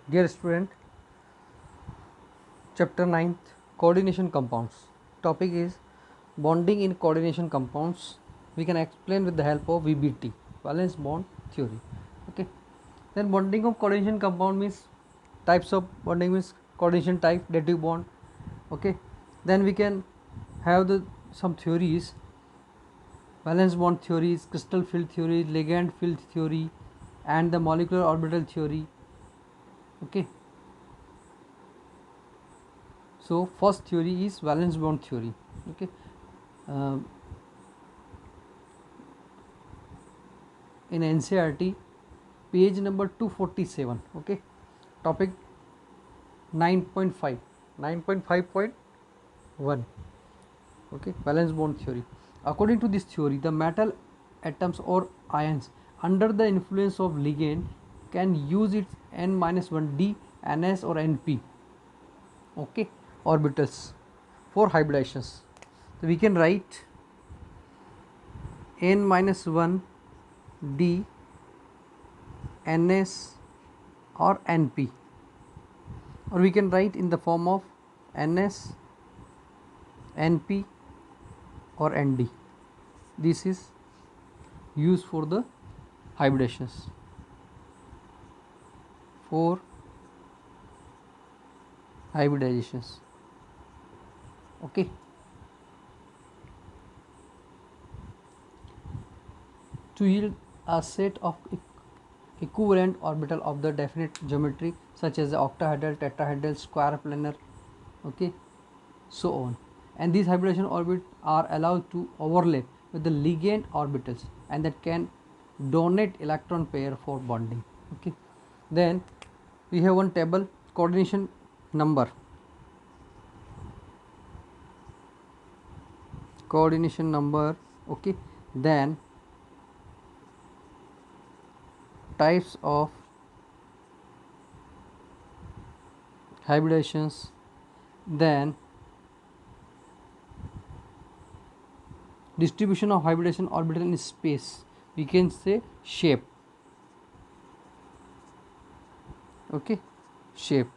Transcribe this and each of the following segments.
Dear student, chapter 9th, coordination compounds. Topic is bonding in coordination compounds. We can explain with the help of VBT, valence bond theory. Okay. Then bonding of coordination compound means types of bonding means coordination type, dative bond. Okay. Then we can have some theories: valence bond theories, crystal field theory, ligand field theory, and the molecular orbital theory. Okay. So first theory is valence bond theory. Okay. Uh, in NCERT, page number 247. Okay. Topic 9.5, 9.5.1. Okay. Valence bond theory. According to this theory, the metal atoms or ions under the influence of ligand can use its n-1d, ns or np, okay, orbitals for hybridations. So we can write n-1 d, ns or np, or we can write in the form of ns, np or nd. This is used for the hybridations. For hybridizations. Okay. To yield a set of equivalent orbital of the definite geometry such as the octahedral, tetrahedral, square planar, okay, so on, and these hybridization orbits are allowed to overlap with the ligand orbitals and that can donate electron pair for bonding. Okay. Then we have one table, coordination number, okay. Then types of hybridations, then distribution of hybridization orbital in space, we can say shape. Okay, shape.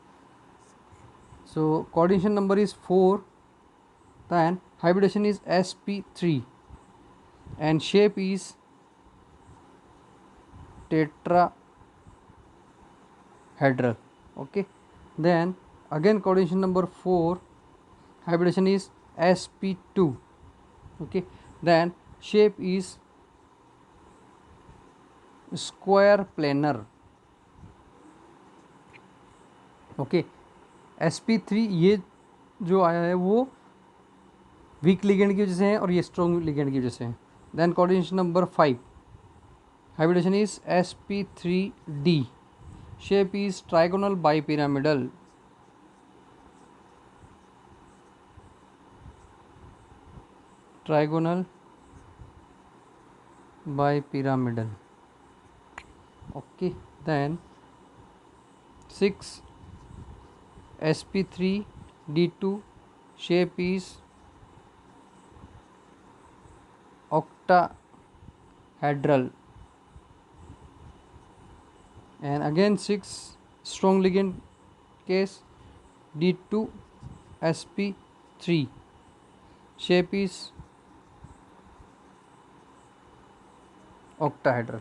So coordination number is 4, then hybridization is sp3 and shape is tetrahedral. Okay. Then again coordination number 4, hybridization is sp2. Okay. Then shape is square planar. Okay. sp3 ये जो आया है वो week ligand की वजह से है और ये स्ट्रॉन्ग लिगेंड की वजह से है. Then coordination number 5, hybridisation is sp3d, shape is trigonal bipyramidal. Trigonal bipyramidal. Okay. Then 6, sp3d2, shape is octahedral, and again 6, strong ligand case, d2 sp3, shape is octahedral.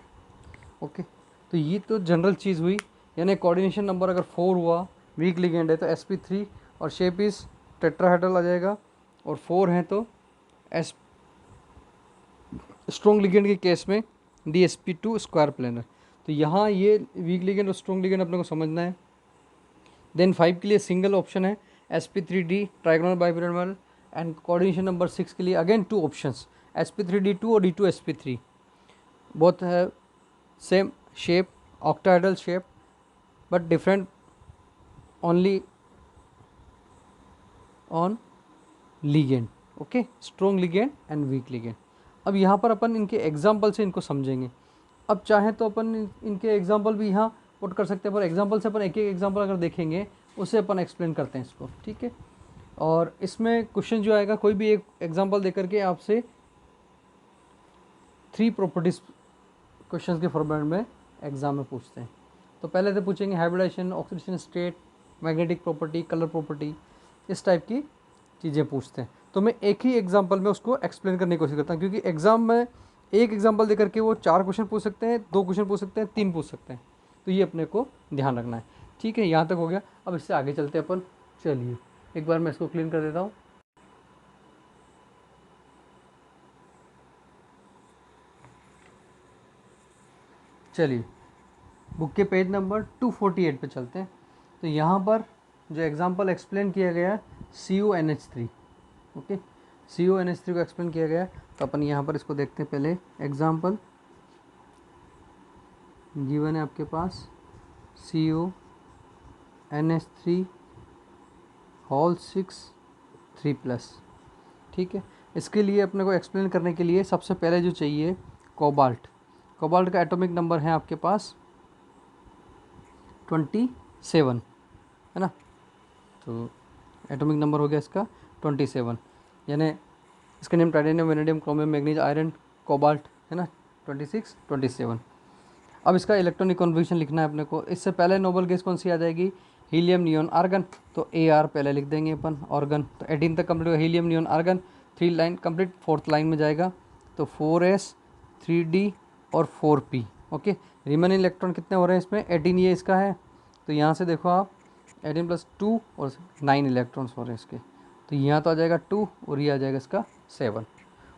Okay. तो ये तो general चीज़ हुई, यानी coordination number अगर 4 हुआ, week ligand है तो sp3 और शेप इज टेट्राहेड्रल आ जाएगा, और 4 हैं तो एस स्ट्रॉन्ग लिगेंड के केस में dsp2 स्क्वायर प्लेनर. तो यहाँ ये वीक लिगेंड और स्ट्रॉन्ग लिगेंड अपने को समझना है. देन 5 के लिए सिंगल ऑप्शन है sp3d trigonal bipyramidal, and coordination number 6 के लिए अगेन 2 ऑप्शंस sp3d2 और d2 sp3, बोथ है same shape, octahedral shape, but different only on ligand. Okay. Strong ligand and week ligand. अब यहाँ पर अपन इनके एग्जाम्पल से इनको समझेंगे. अब चाहें तो अपन इनके एग्जाम्पल भी यहाँ पुट कर सकते हैं, पर एग्जाम्पल से अपन एक एक एग्जाम्पल अगर देखेंगे उससे अपन एक्सप्लेन करते हैं इसको. ठीक है. और इसमें क्वेश्चन जो आएगा, कोई भी एक एग्जाम्पल दे करके आपसे 3 प्रॉपर्टीज क्वेश्चन के फॉर्मेट में एग्जाम में पूछते हैं. तो पहले तो पूछेंगे hybridisation, oxidation state, magnetic property, colour property, इस टाइप की चीज़ें पूछते हैं। तो मैं एक ही एग्जांपल में उसको एक्सप्लेन करने की कोशिश करता हूँ, क्योंकि एग्जाम में एक एग्जांपल देकर के वो 4 क्वेश्चन पूछ सकते हैं, 2 क्वेश्चन पूछ सकते हैं, 3 पूछ सकते हैं। तो ये अपने को ध्यान रखना है। ठीक है, यहाँ तक हो गया। अब इससे आगे चलते हैं अपन। चलिए एक बार मैं इसको क्लीन कर देता हूँ। चलिए बुक के पेज नंबर 248 पे चलते हैं। तो यहाँ पर जो एग्जांपल एक्सप्लेन किया गया CuNH3, ओके, CuNH3 को एक्सप्लेन किया गया। तो अपन यहाँ पर इसको देखते हैं। पहले एग्जांपल गिवन है आपके पास CuNH3 होल 6 3+। ठीक है, इसके लिए अपने को एक्सप्लेन करने के लिए सबसे पहले जो चाहिए कोबाल्ट। कोबाल्ट का एटॉमिक नंबर है आपके पास 27, है ना। तो एटॉमिक नंबर हो गया इसका 27, यानी इसका name titanium, vanadium, chromium, manganese, iron, cobalt, है ना, 26 27। अब इसका इलेक्ट्रॉनिक कॉन्फ़िगरेशन लिखना है अपने को। इससे पहले नोबल गैस कौन सी आ जाएगी? Helium, neon, argon. तो AR पहले लिख देंगे अपन, ऑर्गन। तो 18 तक कंप्लीट हो, helium, neon, argon, 3 line complete. 4th line में जाएगा तो 4s 3d और 4p। ओके, रिमेनिंग इलेक्ट्रॉन कितने हो रहे हैं इसमें? 18 ये इसका है। तो यहाँ से देखो आप 18 + 2 और 9 इलेक्ट्रॉन्स हो रहे हैं इसके। तो यहाँ तो आ जाएगा 2 और ये आ जाएगा इसका 7।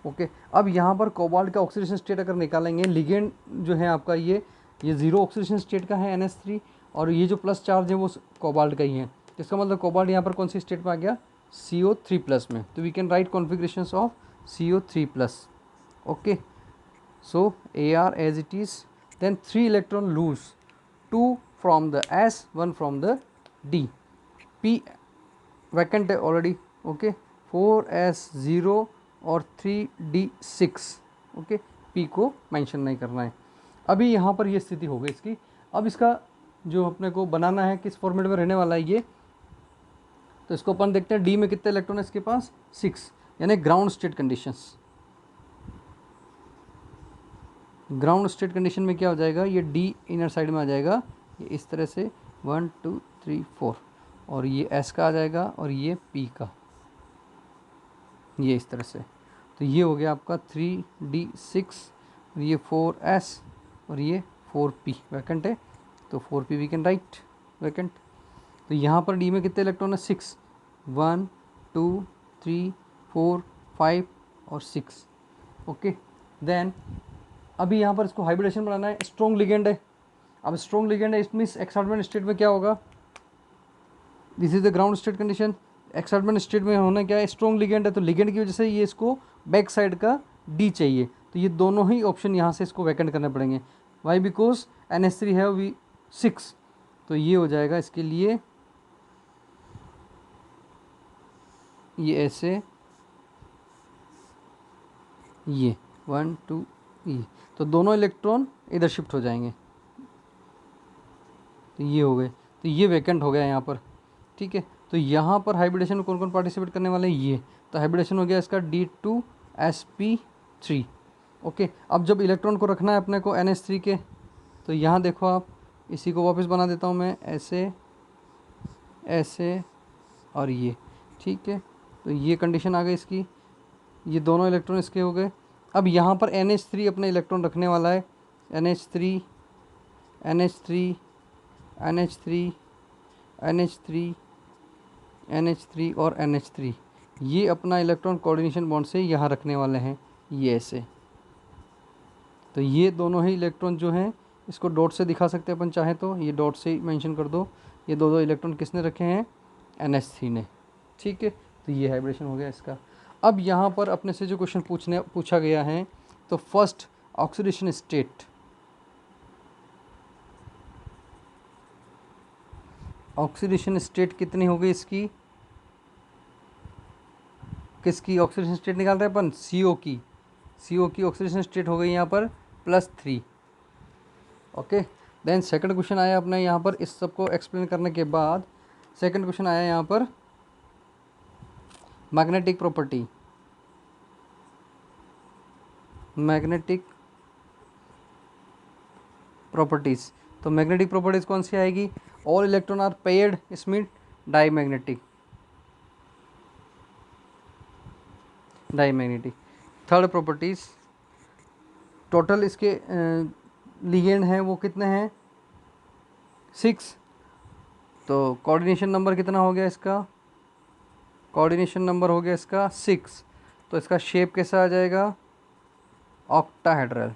ओके, अब यहाँ पर कोबाल्ट का ऑक्सीडेशन स्टेट अगर निकालेंगे, लिगेंड जो है आपका ये 0 ऑक्सीडेशन स्टेट का है NH3, और ये जो प्लस चार्ज है वो कोबाल्ट का ही है। इसका मतलब कोबाल्ट यहाँ पर कौन सी स्टेट में आ गया? CO3+ में। तो we can write configurations of CO3+। Okay, so AR as it is, then 3 electron lose, 2 from the S, 1 from the D, P vacant है ऑलरेडी। ओके, 4s0 और 3d6। ओके, P को mention नहीं करना है। अभी यहाँ पर ये स्थिति हो गई इसकी। अब इसका जो अपने को बनाना है किस फॉर्मेट में रहने वाला है ये, तो इसको अपन देखते हैं। D में कितने इलेक्ट्रॉन है इसके पास? 6, यानी ground state conditions. Ground state condition में क्या हो जाएगा? ये D इनर साइड में आ जाएगा, ये इस तरह से 1 2 3 4, और ये S का आ जाएगा और ये P का, ये इस तरह से। तो ये हो गया आपका 3d6 और ये 4s और ये 4p वैकेंट है। तो 4p we can right vacant. तो यहाँ पर D में कितने इलेक्ट्रॉन है? 6, 1 2 3 4 5 और 6। ओके, देन अभी यहाँ पर इसको हाइब्रिडेशन बनाना है। स्ट्रॉन्ग लिगेंड है। अब स्ट्रॉन्ग लिगेंड है, इसमें एक्साइटमेंट स्टेट में क्या होगा? This is the ground state condition. Excitement state में होना क्या है? स्ट्रॉन्ग लिगेंड है, तो लिगेंड की वजह से ये इसको बैक साइड का D चाहिए। तो ये दोनों ही ऑप्शन यहाँ से इसको वैकेंट करने पड़ेंगे। वाई? बिकॉज NH3 है वी 6। तो ये हो जाएगा इसके लिए, ये ऐसे, ये 1 2 E, तो दोनों इलेक्ट्रॉन इधर शिफ्ट हो जाएंगे। तो ये हो गए, तो ये वैकेंट हो गया यहाँ पर। ठीक है, तो यहाँ पर हाइब्रिडेशन में कौन कौन पार्टिसिपेट करने वाले हैं? ये तो हाइब्रिडेशन हो गया इसका D2sp3। ओके, अब जब इलेक्ट्रॉन को रखना है अपने को NH3 के, तो यहाँ देखो आप, इसी को वापस बना देता हूँ मैं, ऐसे ऐसे और ये। ठीक है, तो ये कंडीशन आ गई इसकी, ये दोनों इलेक्ट्रॉन इसके हो गए। अब यहाँ पर NH3 अपने इलेक्ट्रॉन रखने वाला है। NH3 NH3 NH3 NH3 NH3 और NH3, ये अपना इलेक्ट्रॉन कोऑर्डिनेशन बॉन्ड से यहाँ रखने वाले हैं, ये ऐसे। तो ये दोनों ही इलेक्ट्रॉन जो हैं इसको डॉट से दिखा सकते हैं अपन चाहे तो, ये डॉट से ही मेंशन कर दो। ये दो इलेक्ट्रॉन किसने रखे हैं? NH3 ने। ठीक है, तो ये हाइब्रिडेशन हो गया इसका। अब यहाँ पर अपने से जो क्वेश्चन पूछा गया है, तो first oxidation state, oxidation state कितनी हो गई इसकी? किसकी ऑक्सीडेशन स्टेट निकाल रहे हैं अपन? CO की। CO की ऑक्सीडेशन स्टेट हो गई यहाँ पर +3। ओके, देन सेकंड क्वेश्चन आया अपना यहाँ पर। इस सब को एक्सप्लेन करने के बाद सेकंड क्वेश्चन आया यहाँ पर मैग्नेटिक प्रॉपर्टी, मैग्नेटिक प्रॉपर्टीज़। तो मैग्नेटिक प्रॉपर्टीज़ कौन सी आएगी, ऑल इलेक्ट्रॉन आर पेयर्ड, इसमें डाईमैग्नेटिक। थर्ड प्रॉपर्टीज़, टोटल इसके लिगेंड हैं वो कितने हैं, 6। तो कोऑर्डिनेशन नंबर कितना हो गया इसका, कोऑर्डिनेशन नंबर हो गया इसका 6। तो इसका शेप कैसा आ जाएगा, ऑक्टाहेड्रल,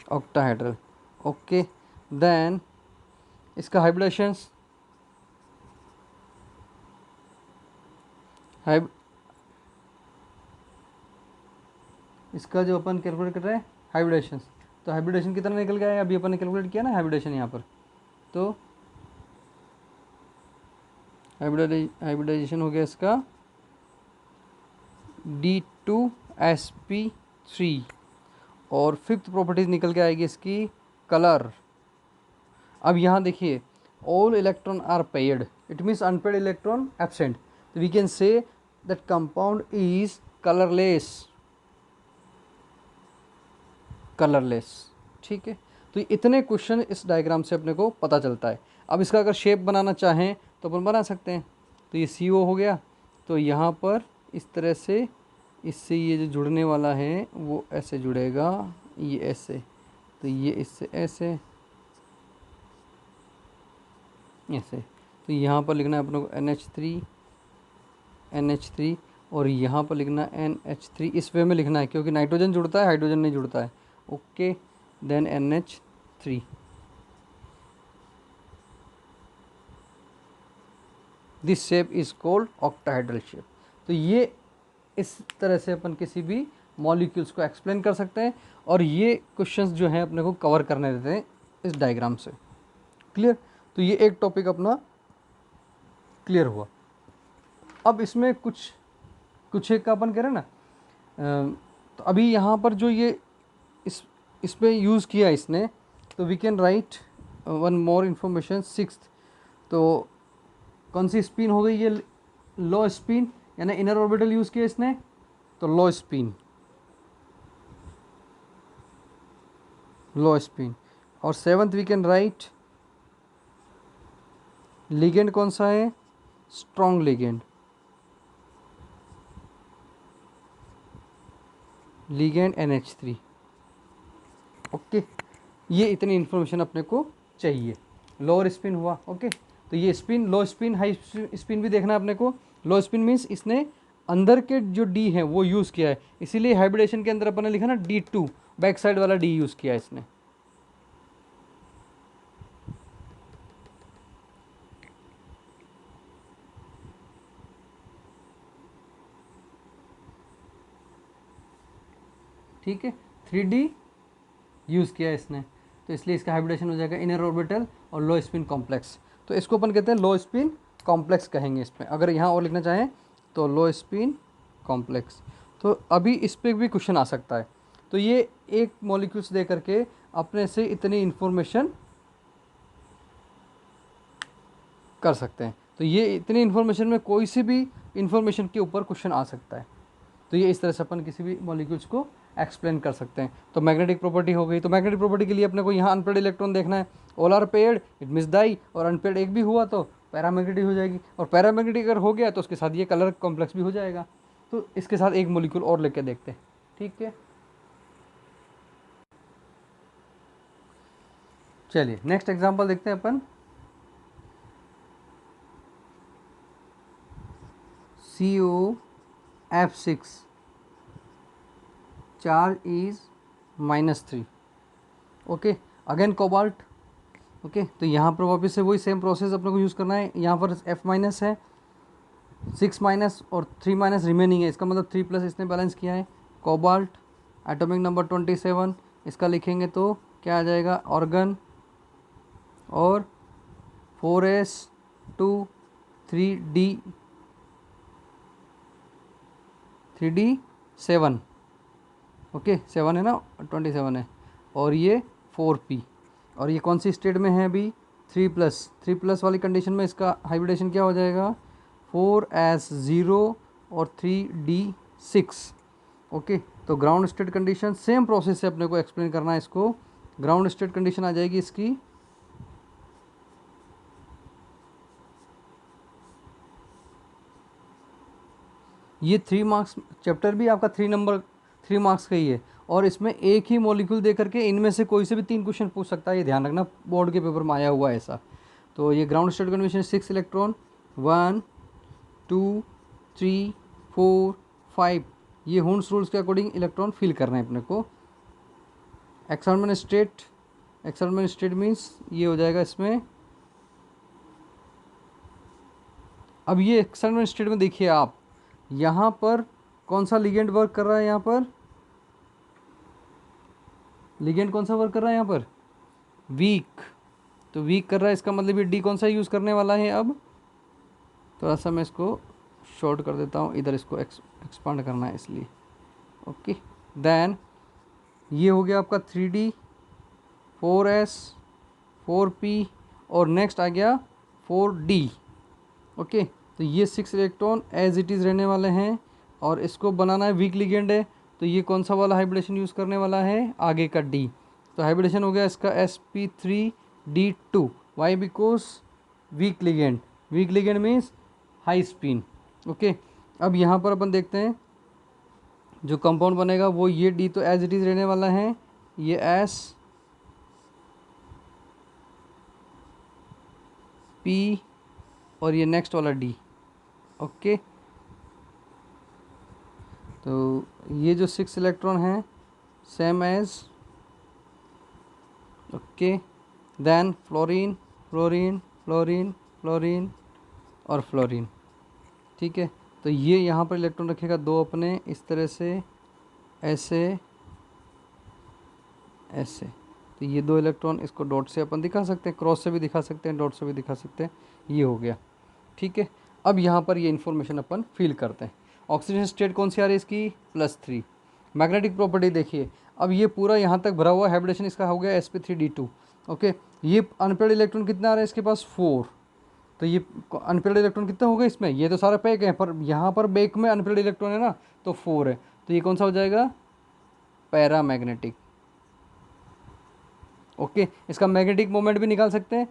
ऑक्टाहेड्रल। ओके, देन इसका हाइब्रिडेशंस, इसका जो अपन कैलकुलेट कर रहे हैं हाइब्रिडेशंस, तो हाइब्रिडेशन कितना निकल गया है, अभी अपन ने कैलकुलेट किया ना हाइब्रिडेशन यहाँ पर। तो हाइब्रिडाइजेशन हो गया इसका D2sp3। और फिफ्थ प्रॉपर्टीज निकल के आएगी इसकी कलर। अब यहाँ देखिए, all electron are paired, it means unpaired electron absent, तो we can say that compound is colourless, ठीक है। तो इतने क्वेश्चन इस डायग्राम से अपने को पता चलता है। अब इसका अगर शेप बनाना चाहें तो अपन बना सकते हैं। तो ये CO हो गया, तो यहाँ पर इस तरह से इससे ये जो जुड़ने वाला है वो ऐसे जुड़ेगा, ये ऐसे, तो ये इससे ऐसे ऐसे। तो यहाँ पर लिखना है अपने को NH3 और यहाँ पर लिखना NH3, इस वे में लिखना है क्योंकि नाइट्रोजन जुड़ता है, हाइड्रोजन नहीं जुड़ता है। Okay, then NH3। This shape is called octahedral shape. तो ये इस तरह से अपन किसी भी मॉलिक्यूल्स को एक्सप्लेन कर सकते हैं और ये क्वेश्चंस जो हैं अपने को कवर करने देते हैं इस डायग्राम से। क्लियर? तो ये एक टॉपिक अपना क्लियर हुआ। अब इसमें कुछ एक का अपन कह रहे हैं ना, तो अभी यहाँ पर जो ये इस पे यूज़ किया इसने, तो we can write one more information, 6th। तो कौन सी स्पिन हो गई, ये लो स्पिन, यानी इनर ऑर्बिटल यूज़ किया इसने, तो लो स्पिन। और 7th we can right ligand कौन सा है, स्ट्रॉन्ग लिगेंड, NH3। ओके, ये इतनी इन्फॉर्मेशन अपने को चाहिए। लोअर स्पिन हुआ, ओके। तो ये स्पिन, लो स्पिन, हाई स्पिन भी देखना है अपने को। लो स्पिन मीन्स इसने अंदर के जो D है वो यूज़ किया है, इसीलिए हाइब्रिडेशन के अंदर अपन ने लिखा ना D2, बैक साइड वाला D यूज़ किया है इसने। ठीक है, 3D यूज़ किया है इसने, तो इसलिए इसका हाइब्रिडेशन हो जाएगा इनर ऑर्बिटल और लो स्पिन कॉम्प्लेक्स। तो इसको अपन कहते हैं लो स्पिन कॉम्प्लेक्स कहेंगे इसमें। अगर यहाँ और लिखना चाहें तो लो स्पिन कॉम्प्लेक्स। तो अभी इस पर भी क्वेश्चन आ सकता है। तो ये एक मॉलिक्यूल्स दे करके अपने से इतनी इन्फॉर्मेशन कर सकते हैं। तो ये इतनी इन्फॉर्मेशन में कोई सी भी इन्फॉर्मेशन के ऊपर क्वेश्चन आ सकता है। तो ये इस तरह से अपन किसी भी मॉलिक्यूल्स को एक्सप्लेन कर सकते हैं। तो मैग्नेटिक प्रॉपर्टी हो गई। तो मैग्नेटिक प्रॉपर्टी के लिए अपने को यहाँ अनपेड इलेक्ट्रॉन देखना है, all are paired, it means dia, और अनपेड एक भी हुआ तो पैरामैग्नेटिक हो जाएगी, और पैरामैग्नेटिक अगर हो गया तो उसके साथ ये कलर कॉम्प्लेक्स भी हो जाएगा। तो इसके साथ एक मॉलिक्यूल और लेके देखते हैं, ठीक है। चलिए नेक्स्ट एग्जांपल देखते हैं अपन। COF6 charge is -3। Okay, again cobalt. Okay, तो यहाँ पर वापस से वही सेम प्रोसेस अपने को यूज़ करना है। यहाँ पर F- है, 6- और 3- रिमेनिंग है, इसका मतलब 3+ इसने बैलेंस किया है। कोबाल्ट एटॉमिक नंबर 27, इसका लिखेंगे तो क्या आ जाएगा, ऑर्गन, और 4s2 3d7। ओके, 7 है ना, 27 है, और ये 4p, और ये कौन सी स्टेट में है अभी, 3+ वाली कंडीशन में इसका हाइब्रिडेशन क्या हो जाएगा, 4s0 और 3d6। ओके, तो ground state condition same process से अपने को एक्सप्लेन करना है इसको। ग्राउंड स्टेट कंडीशन आ जाएगी इसकी, ये 3 मार्क्स चैप्टर भी आपका 3 मार्क्स का ही है, और इसमें एक ही मॉलिक्यूल दे करके इनमें से कोई से भी 3 क्वेश्चन पूछ सकता है, ये ध्यान रखना, बोर्ड के पेपर में आया हुआ है ऐसा। तो ये ग्राउंड स्टेट कंडीशन 6 इलेक्ट्रॉन 1 2 3 4 5, ये हुंस रूल्स के अकॉर्डिंग इलेक्ट्रॉन फिल करना है अपने को। एक्सपेरिमेंट स्टेट मीन्स ये हो जाएगा इसमें। अब ये एक्सपेरिमेंट स्टेट में देखिए आप, यहाँ पर कौन सा लिगेंड वर्क कर रहा है, यहाँ पर लिगेंड कौन सा वर्क कर रहा है, यहाँ पर वीक, तो वीक कर रहा है, इसका मतलब ये डी कौन सा यूज़ करने वाला है। अब थोड़ा सा मैं इसको शॉर्ट कर देता हूँ, इधर इसको एक्सपांड करना है इसलिए। ओके, देन ये हो गया आपका 3D 4S 4P और नेक्स्ट आ गया 4D। ओके, तो ये 6 इलेक्ट्रॉन एज इट इज़ रहने वाले हैं, और इसको बनाना है, वीक लिगेंड है, तो ये कौन सा वाला हाइब्रिडेशन यूज़ करने वाला है, आगे का D। तो हाइब्रिडेशन हो गया इसका sp3d2। Why? Because weak ligand means high spin. Okay, अब यहाँ पर अपन देखते हैं जो कंपाउंड बनेगा वो ये D तो एज इट इज़ रहने वाला है, ये S P और ये नेक्स्ट वाला D। ओके, तो ये जो 6 इलेक्ट्रॉन हैं same as, okay, then fluorine fluorine fluorine fluorine और फ्लोरीन। ठीक है, तो ये यहाँ पर इलेक्ट्रॉन रखेगा 2 अपने, इस तरह से ऐसे ऐसे, तो ये 2 इलेक्ट्रॉन इसको डॉट से अपन दिखा सकते हैं, क्रॉस से भी दिखा सकते हैं, डॉट से भी दिखा सकते हैं, ये हो गया। ठीक है, अब यहाँ पर ये इन्फॉर्मेशन अपन फिल करते हैं। ऑक्सीजन स्टेट कौन सी आ रही है इसकी, +3। मैग्नेटिक प्रॉपर्टी देखिए, अब ये पूरा यहाँ तक भरा हुआ हाइब्रिडेशन इसका हो गया sp3d2। ओके, ये अनपेयर्ड इलेक्ट्रॉन कितना आ रहा है इसके पास, 4। तो ये अनपेयर्ड इलेक्ट्रॉन कितना होगा इसमें, ये तो सारा पैक है, पर यहाँ पर बैक में अनपेयर्ड इलेक्ट्रॉन है ना, तो 4 है, तो ये कौन सा हो जाएगा, पैरामैग्नेटिक। ओके, इसका मैग्नेटिक मोमेंट भी निकाल सकते हैं,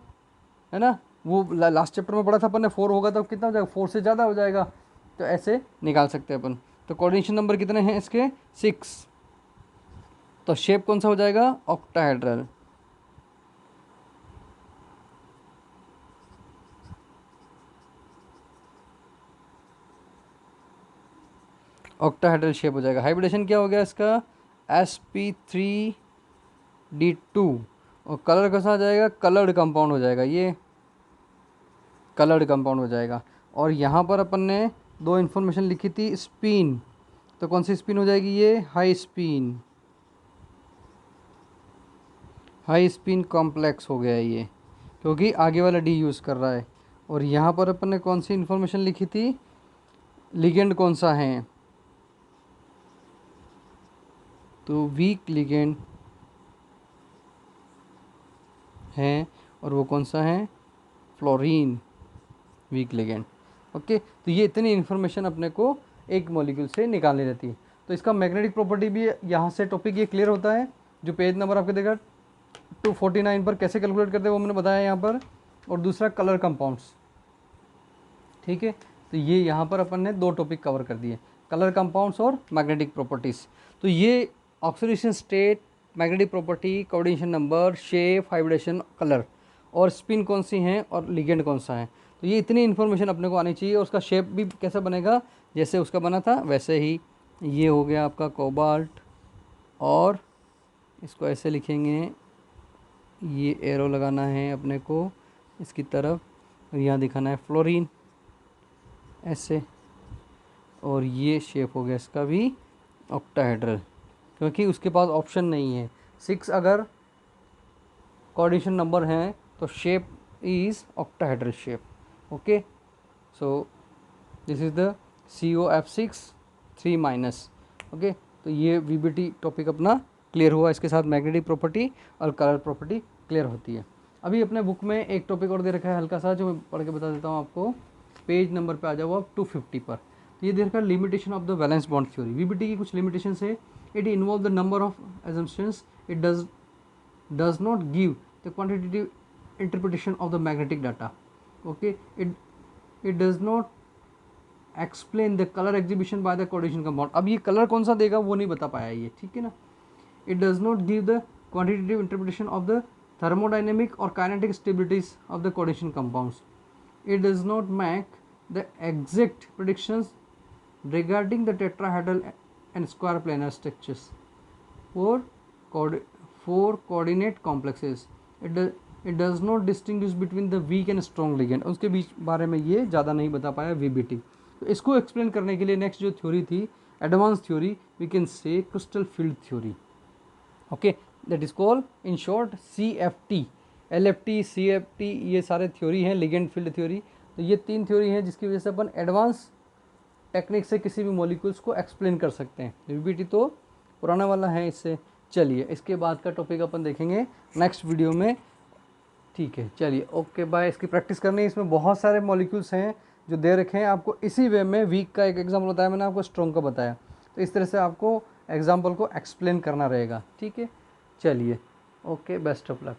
है ना, वो लास्ट चैप्टर में पढ़ा था अपन ने, 4 होगा तो कितना हो जाएगा, 4 से ज़्यादा हो जाएगा, तो ऐसे निकाल सकते हैं अपन। तो कोऑर्डिनेशन नंबर कितने हैं इसके, 6। तो शेप कौन सा हो जाएगा, ऑक्टाहेड्रल। ऑक्टाहेड्रल शेप हो जाएगा। हाइब्रिडेशन क्या हो गया इसका, sp3d2, और कलर कैसा आ जाएगा, कलर्ड कंपाउंड हो जाएगा, ये कलर्ड कंपाउंड हो जाएगा। और यहाँ पर अपन ने 2 इन्फॉर्मेशन लिखी थी, स्पिन, तो कौन सी स्पिन हो जाएगी, ये हाई स्पिन कॉम्प्लेक्स हो गया है ये, क्योंकि आगे वाला डी यूज़ कर रहा है। और यहाँ पर अपन ने कौन सी इन्फॉर्मेशन लिखी थी, लिगेंड कौन सा है, तो वीक लिगेंड है, और वो कौन सा है, फ्लोरीन वीक लिगेंड। ओके, तो ये इतनी इन्फॉर्मेशन अपने को एक मॉलिक्यूल से निकालनी रहती है। तो इसका मैग्नेटिक प्रॉपर्टी भी यहाँ से टॉपिक ये क्लियर होता है, जो पेज नंबर आपके देगा 249 पर कैसे कैलकुलेट करते हैं वो मैंने बताया यहाँ पर। और दूसरा कलर कंपाउंड्स, ठीक है, तो ये यहाँ पर अपन ने 2 टॉपिक कवर कर दिए, कलर कंपाउंड्स और मैग्नेटिक प्रॉपर्टीज़। तो ये oxidation state, magnetic property, coordination number, shape, hybridisation, colour, और स्पिन कौन सी हैं, और लिगेंड कौन सा है, तो ये इतनी इन्फॉर्मेशन अपने को आनी चाहिए। और उसका शेप भी कैसा बनेगा, जैसे उसका बना था वैसे ही। ये हो गया आपका कोबाल्ट, और इसको ऐसे लिखेंगे, ये एरो लगाना है अपने को इसकी तरफ, और यहाँ दिखाना है फ्लोरीन ऐसे, और ये शेप हो गया इसका भी ऑक्टाहेड्रल, क्योंकि उसके पास ऑप्शन नहीं है। 6 अगर कोऑर्डिनेशन नंबर हैं तो shape is octahedral shape. Okay, so this is the COF6 3-। Okay, तो ये VBT टॉपिक अपना क्लियर हुआ, इसके साथ मैग्नेटिक प्रॉपर्टी और कलर प्रॉपर्टी क्लियर होती है। अभी अपने बुक में एक टॉपिक और दे रखा है हल्का सा, जो मैं पढ़ के बता देता हूँ आपको। पेज नंबर पे आ जाओ आप 250 पर। तो ये दे रखा है limitation of the valence bond theory. VBT की कुछ लिमिटेशन है, It involves the number of assumptions. It does not give the quantitative interpretation of the magnetic data. Okay, it does not explain the color exhibition by the coordination compound. अब ये colour कौन सा देगा वो नहीं बता पाया ये, ठीक है ना. It does not give the quantitative interpretation of the thermodynamic or kinetic stabilities of the coordination compounds. It does not make the exact predictions regarding the tetrahedral and square planar structures for coordinate complexes. It does not distinguish between the weak and strong ligand. उसके बीच बारे में ये ज़्यादा नहीं बता पाया VBT. तो इसको एक्सप्लेन करने के लिए नेक्स्ट जो थ्योरी थी advance theory, we can say crystal field theory. Okay, that is called in short CFT. LFT, CFT ये सारे थ्योरी हैं, लिगेंड फील्ड थ्योरी. तो ये 3 थ्योरी हैं जिसकी वजह से अपन एडवांस टेक्निक से किसी भी मॉलिक्यूल्स को एक्सप्लेन कर सकते हैं. VBT तो पुराना वाला है इससे. चलिए इसके बाद का टॉपिक अपन देखेंगे नेक्स्ट वीडियो में. ठीक है, चलिए ओके बाय. इसकी प्रैक्टिस करनी है. इसमें बहुत सारे मॉलिक्यूल्स हैं जो दे रखे हैं आपको. इसी वे में वीक का एक एग्जाम्पल बताया मैंने आपको, स्ट्रॉन्ग का बताया. तो इस तरह से आपको एग्जाम्पल को एक्सप्लेन करना रहेगा. ठीक है, चलिए ओके, बेस्ट ऑफ लक.